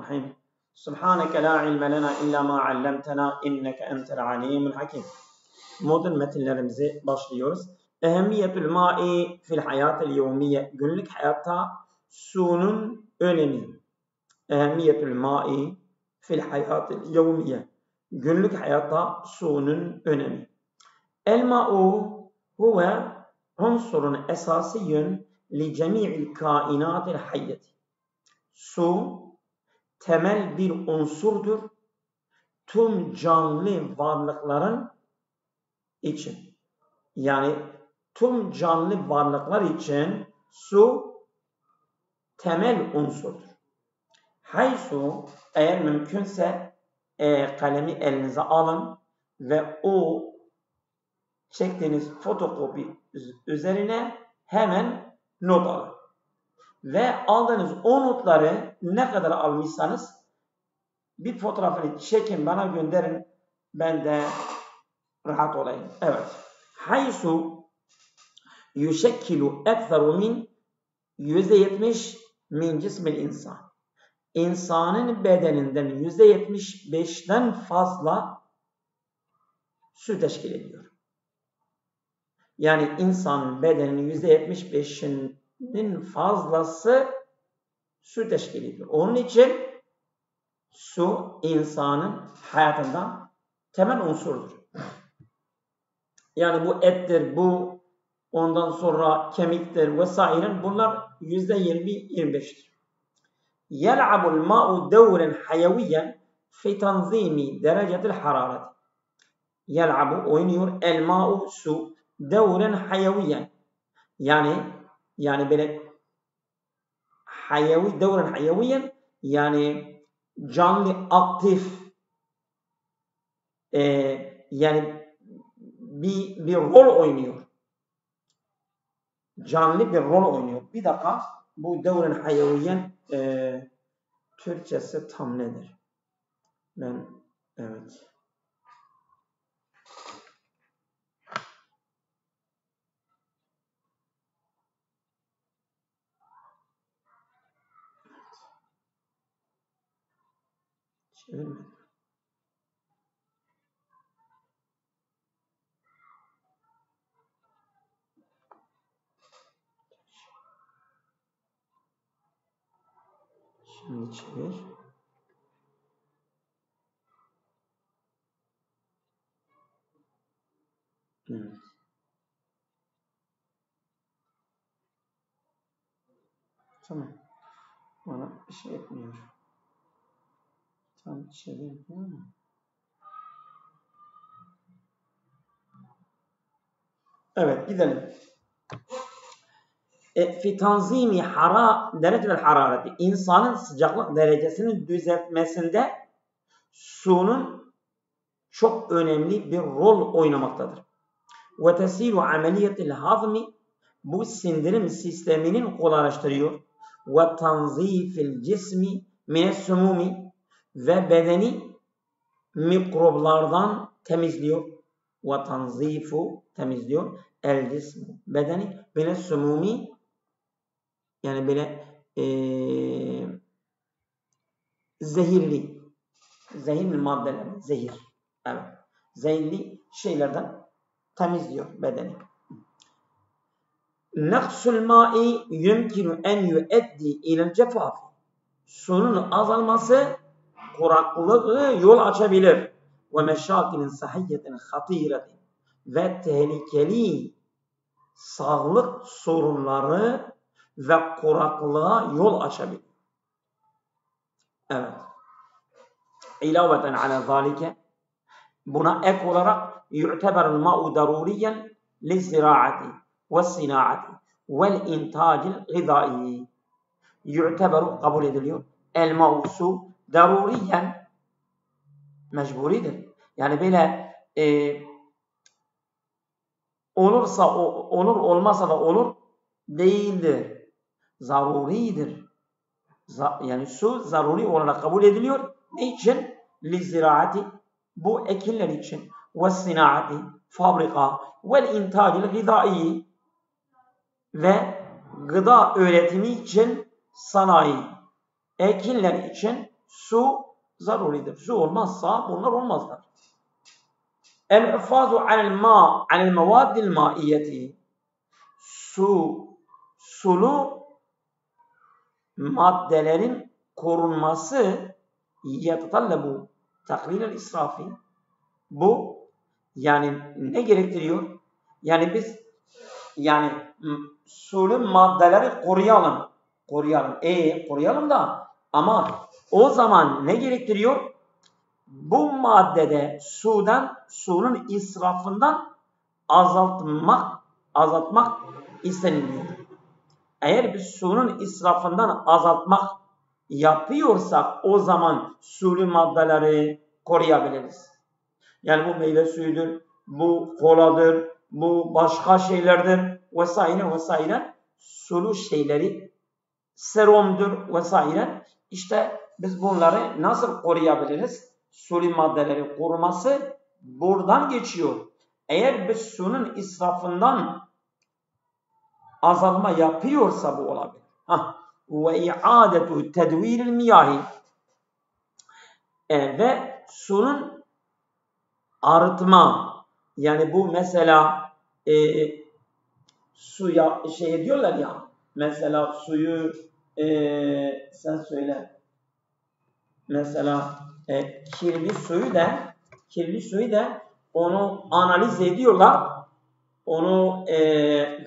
Bismillahirrahmanirrahim. Subhaneke la ilme lena illa ma allamtena inneke entel alimul hakim. Modern metinlerimize başlıyoruz. Ehemmiyetül ma'i fil hayatil yevmiye. Günlük hayatta suyun önemi. Ehemmiyetül ma'i fil hayatil yevmiye. Günlük hayatta suyun önemi. El ma'u huve unsurun esasiyyün li cemi'il kainatil hayyeti. Su temel bir unsurdur tüm canlı varlıkların için. Yani tüm canlı varlıklar için su temel unsurdur. Haysu eğer mümkünse kalemi elinize alın ve o çektiğiniz fotokopi üzerine hemen not alın. Ve aldığınız o notları ne kadar almışsanız bir fotoğrafını çekin bana gönderin. Ben de rahat olayım. Evet. Haysu yüşekkilu ekseru min %70 min cismil insan. İnsanın bedeninden %75'ten fazla su teşkil ediyor. Yani insanın bedeninin %75'inin fazlası su teşkil ediyor. Onun için su insanın hayatından temel unsurdur. Yani bu ettir, bu ondan sonra kemiktir vesaire bunlar %20-25'tir. Yel'abul ma'u devren hayaviyen fi tanzimi derecetil hararet. Yel'abu oynuyor el ma'u su devren hayaviyen. Yani böyle hayavi devren hayaviyen yani canlı aktif yani bir rol oynuyor. Canlı bir rol oynuyor. Bir dakika bu devren hayaviyen Türkçesi tam nedir? Evet. Çevirmedim. Şimdi çevir. Evet. Tamam. Bana bir şey etmiyor. Tam çevirmiyor mu? Evet gidelim. Fi tanzimi derecetel harareti. İnsanın sıcaklık derecesini düzeltmesinde suyun çok önemli bir rol oynamaktadır. Ve tesilu ameliyetil hazmi bu sindirim sisteminin kolaylaştırıyor. Ve tanzifil cismi mine's-sumumi ve bedeni mikroplardan temizliyor. Ve tanzifu temizliyor. El cismi bedeni mine's-sumumi yani böyle zehirli maddeler, zehir. Evet. Zehirli şeylerden temizliyor bedeni. Naksul ma'i yumkinu en yu'eddi ilel cefaf. Suyun azalması kuraklığı yol açabilir. Ve meşakilin sahiyyetin hatiretin ve tehlikeli sağlık sorunları ve kuraklığa yol açabilir. Evet. İlaveten ala zalike buna ek olarak yu'teberul ma'u daruriyen li ziraati ve sinaati vel intacil gıdai. Yu'teberu kabul ediliyor. El ma'u su daruriyen mecburidir. Yani böyle olursa olur olmazsa da olur değildir. Zaruridir. Yani su zaruri olarak kabul ediliyor. Ne için? Li ziraati bu ekinler için ve sinaati fabrika vel intacil gıdai ve gıda üretimi için sanayi ekinler için su zaruridir. Su olmazsa bunlar olmazlar. El-hufazu anil mevaddil maiyeti. Sulu maddelerin korunması yetatallabu taklilel israfi. Bu yani ne gerektiriyor? Yani biz sulu maddeleri koruyalım. Koruyalım da ama o zaman ne gerektiriyor? Bu maddede suyun israfından azaltmak isteniliyor. Eğer biz suyun israfından azaltmak yapıyorsak o zaman sulu maddeleri koruyabiliriz. Yani bu meyve suyudur, bu koladır, bu başka şeylerdir vesaire. Sulu şeyleri, serumdur vesaire. İşte biz bunları nasıl koruyabiliriz? Sulu maddeleri koruması buradan geçiyor. Eğer biz suyun israfından azalma yapıyorsa bu olabilir. Ve i'adetu tedviril miyahi. Ve suyun arıtma. Yani bu mesela suya diyorlar ya, mesela suyu sen söyle, mesela kirli suyu da onu analiz ediyorlar, onu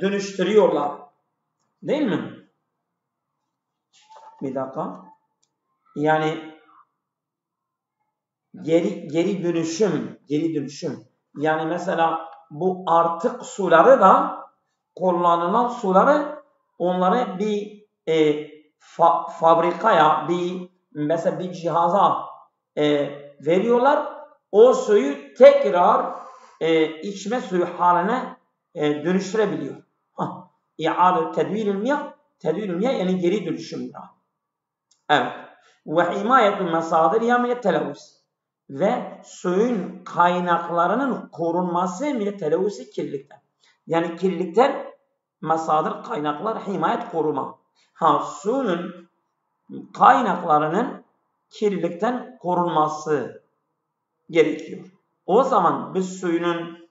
dönüştürüyorlar, değil mi? Bir dakika. Yani geri dönüşüm. Yani mesela bu artık suları da kullanılan suları onları bir fabrikaya, mesela bir cihaza veriyorlar. O suyu tekrar içme suyu haline dönüştürebiliyor. İade tedviril miyah yani geri dönüşüm. Evet. Ve himayetul mesadiriha min televvüs. Ve suyun kaynaklarının korunması min televvüs, kirlilikten. Yani kirlilikten mesadir, kaynaklar, himayet, koruma. Suyun kaynaklarının kirlilikten korunması gerekiyor. O zaman biz suyun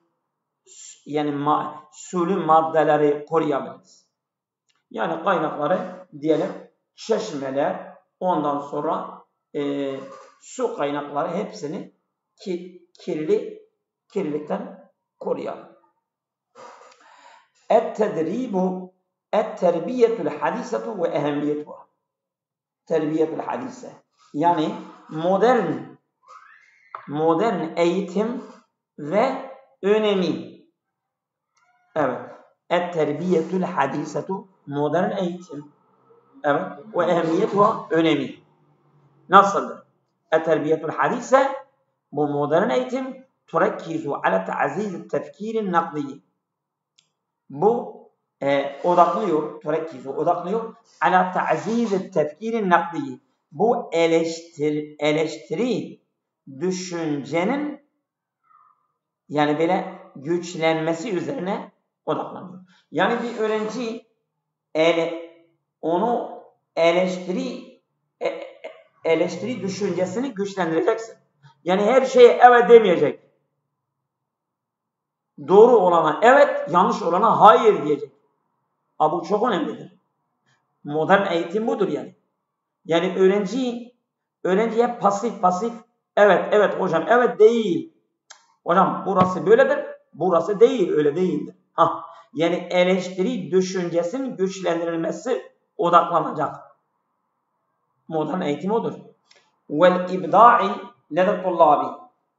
sulu maddeleri koruyabiliriz. Yani kaynakları diyelim çeşmeler, ondan sonra su kaynakları hepsini kirlilikten koruyalım. Et-tedribu et-terbiyetul hadisetu ve ehemmiyetuha. Terbiyetul hadise. Yani modern eğitim ve önemi. Evet. Et-terbiyetul hadisetu, modern eğitim. Evet. Ve ehemmiyetuha, önemi. Nasıldır? Et-terbiyetul hadise, bu modern eğitim turekkizu ala ta'ziz tefkirin nakdiyi. Bu odaklıyor ala ta'ziz tefkirin nakdiyi. Bu eleştiri düşüncenin yani böyle güçlenmesi üzerine odaklanıyor. Yani bir öğrenci onu eleştiri düşüncesini güçlendireceksin. Yani her şeye evet demeyecek. Doğru olana evet, yanlış olana hayır diyecek. Bu çok önemlidir. Modern eğitim budur yani. Yani öğrenciye pasif evet hocam, evet değil. Hocam burası böyledir, burası değil, öyle değildir. Yani eleştiri düşüncesinin güçlendirilmesi odaklanacak. Modern eğitim odur. Vel ibda'i lede tullabi.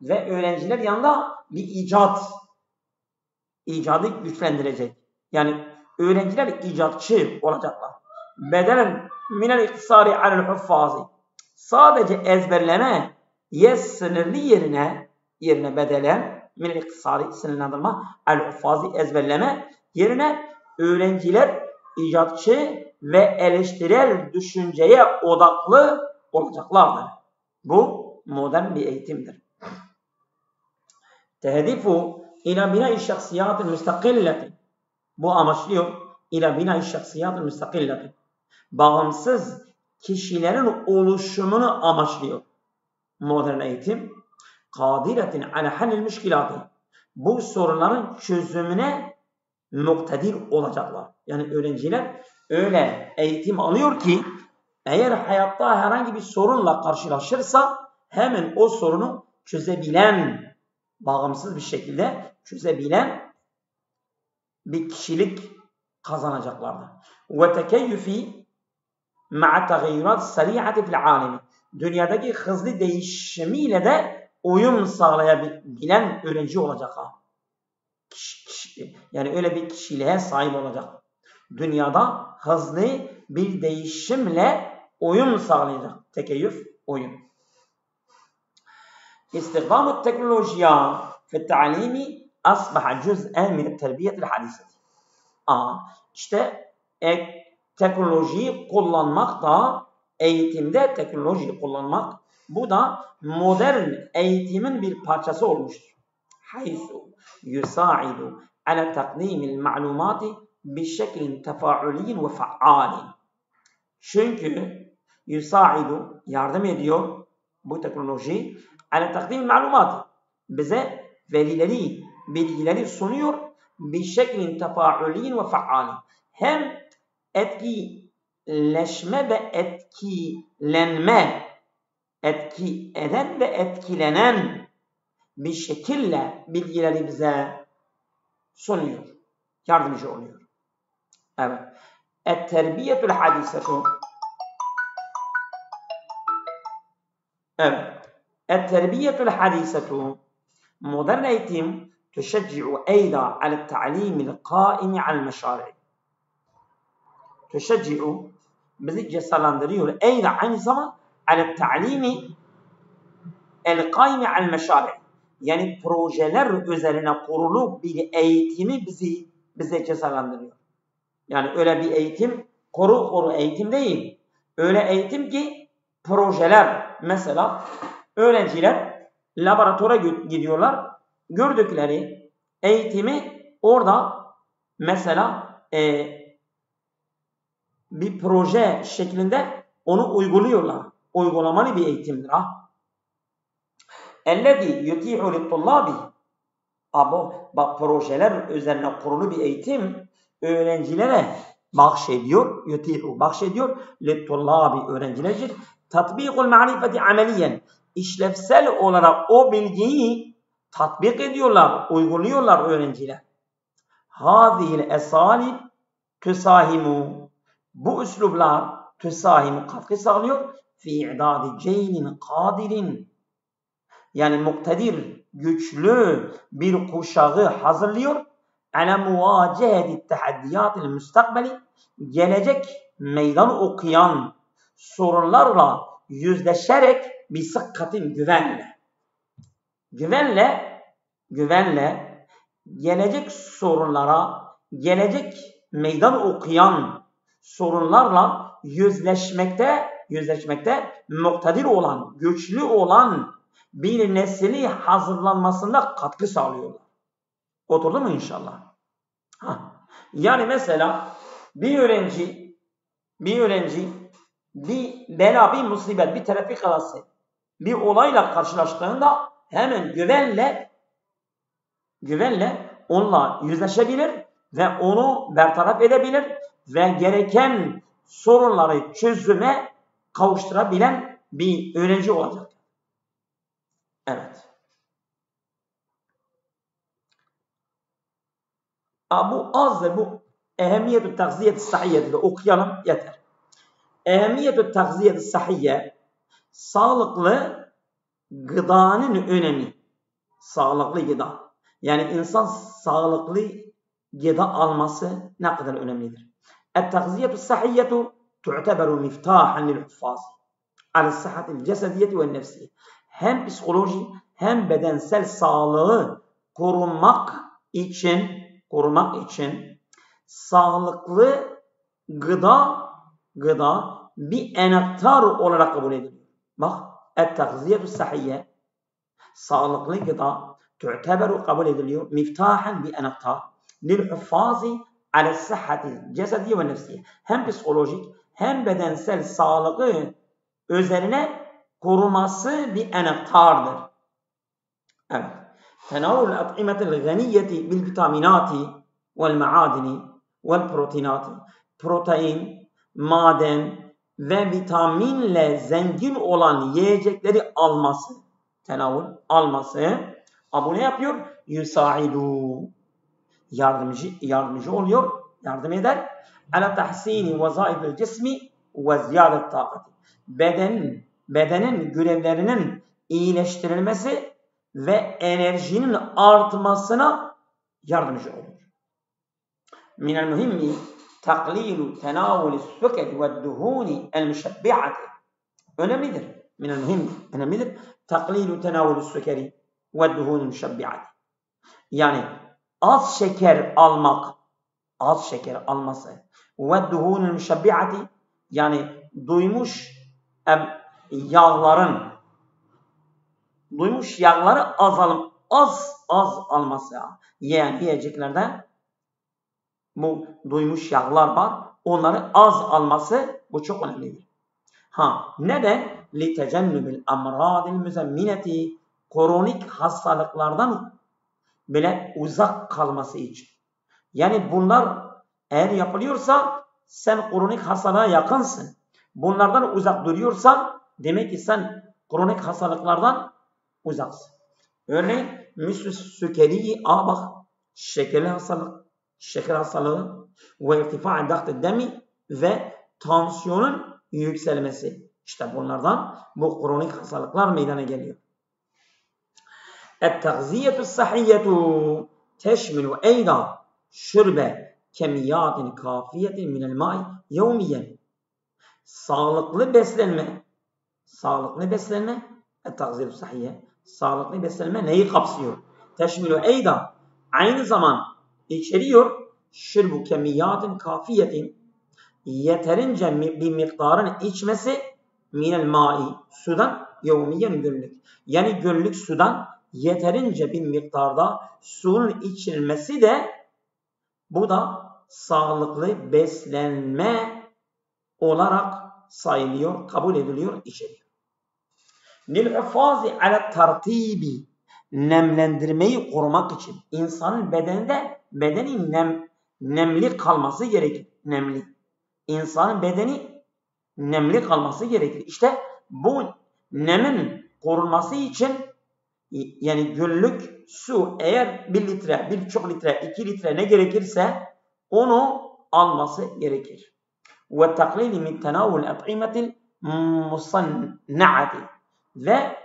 Ve öğrenciler yanında bir icadı güçlendirecek. Yani öğrenciler icatçı olacaklar. Bedelen minel iktisari alel huffazi. Sadece ezberleme sınırlı yerine bedelen minel iktisari, sınırlandırma, alel huffazi, ezberleme yerine öğrenciler icatçı ve eleştirel düşünceye odaklı olacaklardır. Bu modern bir eğitimdir. Tehdifu ila bina'i şahsiyatil müstakilleti. Bu amaçlıyor ila bina'i şahsiyatil müstakilleti. Bağımsız kişilerin oluşumunu amaçlıyor. Modern eğitim kadiretin ala halil müşkilatı. Bu sorunların çözümüne muktedir olacaklar. Yani öğrenciler öyle eğitim alıyor ki eğer hayatta herhangi bir sorunla karşılaşırsa hemen o sorunu çözebilen, bağımsız bir şekilde çözebilen bir kişilik kazanacaklardır. Ve tekeyyüfi ma'a tegayyurat sari'ati fil alemi. Dünyadaki hızlı değişimiyle de uyum sağlayabilen öğrenci olacak. Yani öyle bir kişiliğe sahip olacak. Dünyada hızlı bir değişimle uyum sağlayacak. Tekeyyüf, uyum. İstikdamu teknolojiya fi ta'limi asbaha cüz'en min terbiyetil hadiseti. İşte teknolojiyi kullanmak da eğitimde teknolojiyi kullanmak bu da modern eğitimin bir parçası olmuştur. Haysu yusa'idu ala takdimil ma'lumati bi şeklin tefa'uliyin ve fa'alin. Çünkü yusa'idu yardım ediyor bu teknoloji ala takdimil ma'lumati bize verileri, bilgileri sunuyor bi şeklin tefa'uliyin ve fa'alin. Hem etkileşme ve etkilenme, etki eden ve etkilenen bir şekilde bilgileri bize sunuyor. Yardımcı oluyor. Evet. Et-terbiyetül hadisetu. Evet. Et-terbiyetül hadisetu. Modern eğitim teşecci'u eyda alel-ta'limil qaimi alel-meşari'. Teşecci'u bizi cesalandırıyor. Eyda aynı zamanda alel-ta'limi el-qaimi alel-meşari'. Yani projeler üzerine kurulu bir eğitimi bize cesalandırıyor. Yani öyle bir eğitim, koru eğitim değil. Öyle eğitim ki projeler, mesela öğrenciler laboratuvara gidiyorlar. Gördükleri eğitimi orada mesela bir proje şeklinde onu uyguluyorlar. Uygulamalı bir eğitimdir. اَلَّذِي يُتِيحُ لِلطُّلَّابِ Bak projeler üzerine kurulu bir eğitim öğrencilere bahşediyor, bahşediyor. لِلطُّلَّابِ öğrenciler için tatbikul ma'rifeti ameliyen işlevsel olarak o bilgiyi tatbik ediyorlar, uyguluyorlar öğrenciler. هَذِهِ الْاَسَالِبْ تُسَاهِمُ Bu üslublar tüsahimu katkı sağlıyor. فِي اِعْدَادِ جَيْلٍ قَادِرٍ Yani muktedir, güçlü bir kuşağı hazırlıyor. عَلَى مُوَاجَهَةِ التَّحَدِّيَاتِ الْمُسْتَقْبَلِ Gelecek meydan okuyan sorunlarla yüzleşerek bir sıkkatin güvenle gelecek sorunlara, gelecek meydan okuyan sorunlarla yüzleşmekte muktedir olan, güçlü olan bir nesli hazırlanmasında katkı sağlıyorlar. Oturdu mu inşallah? Yani mesela bir öğrenci bir bela, bir musibet, bir trafik kazası, bir olayla karşılaştığında hemen güvenle onunla yüzleşebilir ve onu bertaraf edebilir ve gereken sorunları çözüme kavuşturabilen bir öğrenci olacak. Evet. Bu azdır. Bu ehemmiyetü takziyeti sahiyye'de okuyalım yeter. Ehemmiyetü takziyeti sahiyye sağlıklı gıdanın önemi. Sağlıklı gıda. Yani insan sağlıklı gıda alması ne kadar önemlidir. Et-takziyetü sahiyyetu tu'teberu miftahan lil-huffaz alel-sıhhatil cesediyeti ve nefsiyye. Hem psikoloji hem bedensel sağlığı korumak için sağlıklı gıda bir enaktar olarak kabul ediliyor. Bak, et-takziyetü sahiyye sağlıklı gıda tu'teberu kabul ediliyor. Miftahan bir enaktar lil-huffazi alel-sıhhatil cesediyye ve nefsiyye. Hem psikolojik hem bedensel sağlığı üzerine koruması bir enektardır. Evet. Tenavul at'imetil ganiyeti bil vitaminati vel maadini vel proteinati. Protein, maden ve vitaminle zengin olan yiyecekleri alması. Tenavul alması. Bu ne yapıyor? Yusaidu. Yardımcı oluyor. Yardım eder. Ala tahsini vazaifil cismi ve ziyadet takati. Bedenin görevlerinin iyileştirilmesi ve enerjinin artmasına yardımcı olur. Minel mühimmi taklilu tenavulü sükeri ve duhuni el müşebbi'ati. Önemlidir. Minel mühimmi. Önemlidir. Taklilu tenavulü sükeri ve duhuni el müşebbi'ati. Yani az şeker alması ve duhun müşebbi'ati, yani duymuş yağları az alması. Yani yiyeceklerden bu duymuş yağlar var. Onları az alması bu çok önemlidir. Neden? Litecennubil amradil müzemmineti, kronik hastalıklardan bile uzak kalması için. Yani bunlar eğer yapılıyorsa sen kronik hastalığa yakınsın. Bunlardan uzak duruyorsan demek ki sen kronik hastalıklardan uzaksın. Örneğin müslü sükeri, bak şeker hastalığı ve irtifa dağıt demi ve tansiyonun yükselmesi. İşte bunlardan bu kronik hastalıklar meydana geliyor. التغذية الصحية تشمل أيضا شرب كميات كافية من الماء يوميا. Sağlıklı beslenme, التغذية الصحية, sağlıklı beslenme neyi kapsıyor? تشمل أيضا, aynı zaman içeriyor, şurbu kemiyatin kafiyetin, yeterince bir miktarın içmesi, minel mai, sudan, yevmiyen günlük. Yani günlük sudan yeterince bir miktarda suyun içilmesi de bu da sağlıklı beslenme olarak sayılıyor, kabul ediliyor, içeriyor. Lil'ufazi ala tartibi, nemlendirmeyi korumak için insanın bedeni nemli kalması gerekir. İnsanın bedeni nemli kalması gerekir. İşte bu nemin korunması için, yani günlük su eğer 1 litre, 1,5 litre, 2 litre ne gerekirse onu alması gerekir. Ve taklili min tenavul at'imetil musannaati, ve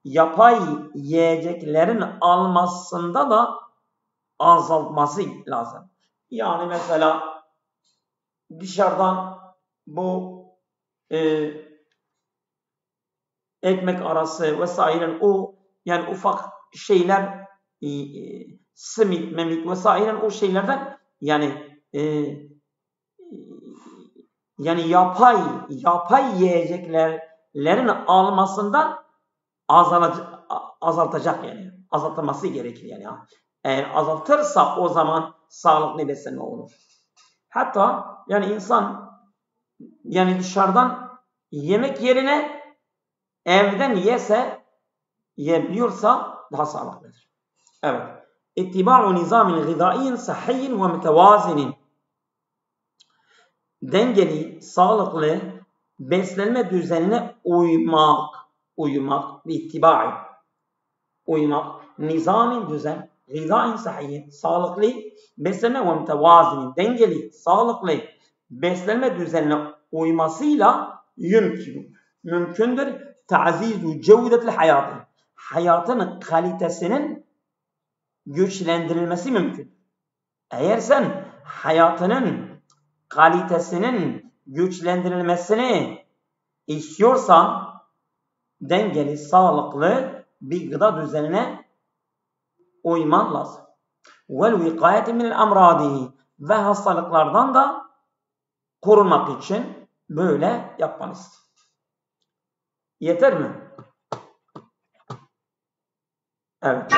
yapay yiyeceklerin almasında da azaltması lazım. Yani mesela dışarıdan bu ekmek arası vesaire, o yani ufak şeyler, simit, memik vesaire, o şeylerden yani yapay yiyeceklerin almasından azaltacak, yani azaltılması gerekir yani. Eğer azaltırsa o zaman sağlıklı beslenme olur. Hatta yani insan yani dışarıdan yemek yerine evden yiyebiliyorsa daha sağlıklıdır. Evet. İttiba'u nizamin gıdaiyin sahiyyin ve mütevazinin. Dengeli, sağlıklı beslenme düzenine uymak, ittiba'i, uymak, nizamin düzen, gıdaiyin sahiyyin, sağlıklı beslenme ve mütevazinin, dengeli, sağlıklı beslenme düzenine uymasıyla mümkündür ta'zizu cevdetil hayatı, hayatın kalitesinin güçlendirilmesi mümkün. Eğer sen hayatının kalitesinin güçlendirilmesini istiyorsan dengeli, sağlıklı bir gıda düzenine uyman lazım. Vel vikayeti minel amradi, ve hastalıklardan da korunmak için böyle yapmalısın. Yeter mi? Evet.